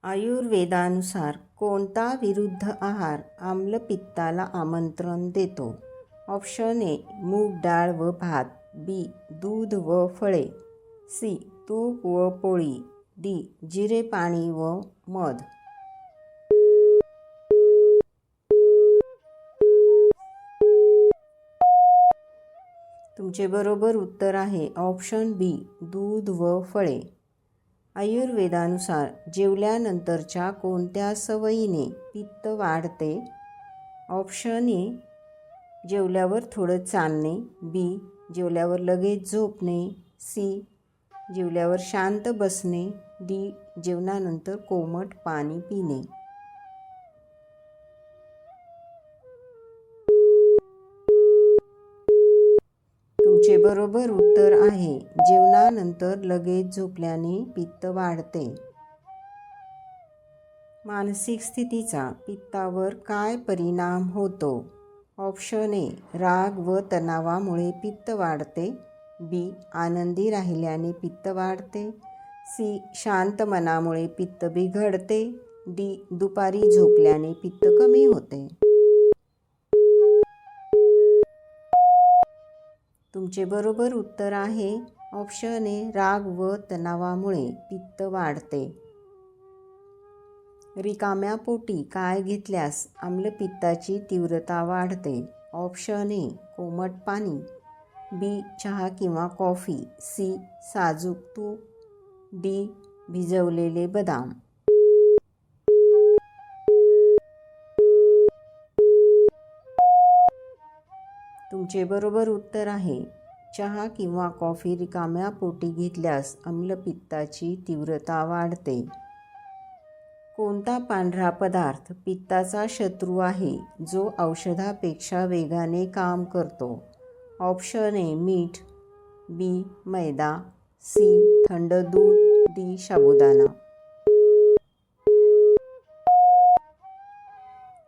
आयुर्वेदानुसार कोणता विरुद्ध आहार आम्लपित्ताला आमंत्रण देतो? ऑप्शन ए मूग डाळ व भात, बी दूध व फळे, सी तूप व पोळी, डी जिरे पाणी व मध. तुमचे बरोबर उत्तर आहे ऑप्शन बी दूध व फळे. आयुर्वेदानुसार जेवल्यानंतरच्या कोणत्या सवयीने पित्त वाढते? ऑप्शन ए जेवल्यावर थोडं चालणे, बी जेवल्यावर लगेच झोपणे, सी जेवल्यावर शांत बसणे, डी जेवणानंतर कोमट पाणी पिणे. तुमचे बरोबर उत्तर आहे जेवणानंतर लगेच झोपल्याने पित्त वाढते. मानसिक स्थितीचा पित्तावर काय परिणाम होतो? ऑप्शन ए राग व तणावामुळे पित्त वाढते, बी आनंदी राहिल्याने पित्त वाढते, सी शांत मनामुळे पित्त बिघडते, डी दुपारी झोपल्याने पित्त कमी होते. तुमचे बरोबर उत्तर आहे ऑप्शन ए राग व तणावामुळे पित्त वाढते. रिकाम्या पोटी काय घेतल्यास आम्लपित्ताची तीव्रता वाढते? ऑप्शन ए कोमट पाणी, बी चहा किंवा कॉफी, सी साजूक तूप, डी भिजवलेले बदाम. तुमचे बरोबर उत्तर आहे चहा किंवा कॉफी रिकाम्या पोटी घेतल्यास आम्लपित्ताची तीव्रता वाढते. कोणता पांढरा पदार्थ पित्ताचा शत्रू आहे जो औषधापेक्षा वेगाने काम करतो? ऑप्शन ए मीठ, बी मैदा, सी थंड दूध, डी साबुदाणा.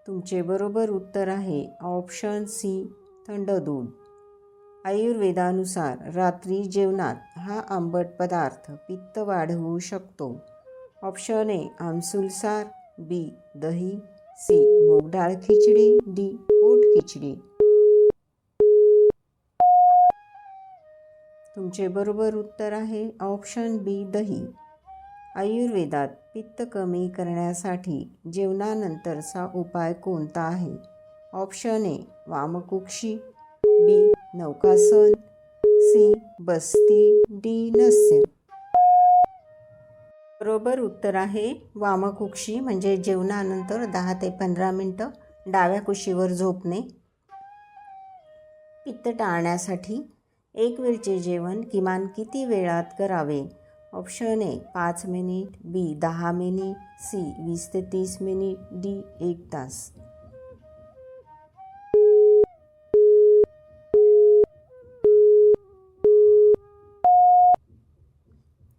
तुमचे बरोबर उत्तर आहे ऑप्शन सी थंड दूध. आयुर्वेदानुसार रात्री जेवणात हा आंबट पदार्थ पित्त वाढवू शकतो. ऑप्शन ए आमसूल सार, बी दही, सी मूग डाळ खिचडी, डी पोट खिचडी. तुमचे बरोबर उत्तर आहे ऑप्शन बी दही. आयुर्वेदात पित्त कमी करण्यासाठी जेवणानंतरचा उपाय कोणता आहे? ऑप्शन ए वामकुक्षी, बी नौकासन, सी बस्ती, डी नस्य. बरोबर उत्तर आहे वामकुक्षी म्हणजे जेवणानंतर 10 ते 15 मिनटं डाव्या कुशीवर झोपणे. पित्त टाळण्यासाठी एक वेळचे जेवण किमान किती वेळात करावे? Option A 5 minute, B 10 minute, C 20 ते 30 मिनिट, डी 1 तास.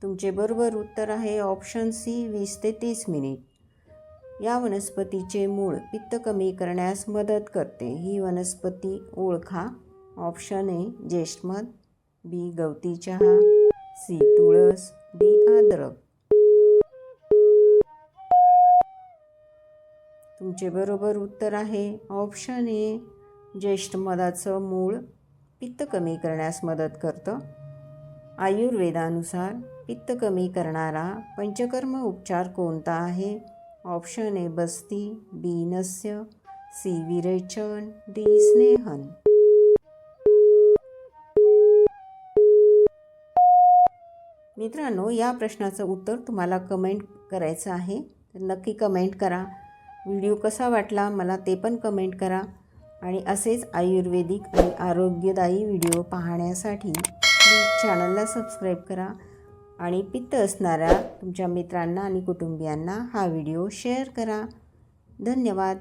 तुमचे बरोबर उत्तर आहे ऑप्शन सी 20 ते 30 मिनिट. या वनस्पतीचे मूळ पित्त कमी करण्यास मदत करते. ही वनस्पती ओळखा. ऑप्शन ए ज्येष्ठमध, बी गवती चहा, सी तुळस, डी अद्रक. तुमचे बरोबर उत्तर आहे ऑप्शन ए ज्येष्ठमधाचं मूळ पित्त कमी करण्यास मदत करतं. आयुर्वेदानुसार पित्त कमी करणारा पंचकर्म उपचार कोणता आहे? ऑप्शन ए बस्ती, बी नस्य, सी विरेचन, डी स्नेहन. मित्रांनो, या प्रश्नाचं उत्तर तुम्हाला कमेंट करायचं आहे, तर नक्की कमेंट करा. व्हिडिओ कसा वाटला मला ते पण कमेंट करा. आणि असेच आयुर्वेदिक आणि आरोग्यदायी व्हिडिओ पाहण्यासाठी प्लीज चॅनलला सबस्क्राईब करा आणि पित्त असणाऱ्या तुमच्या मित्रांना आणि कुटुंबियांना हा व्हिडिओ शेअर करा. धन्यवाद.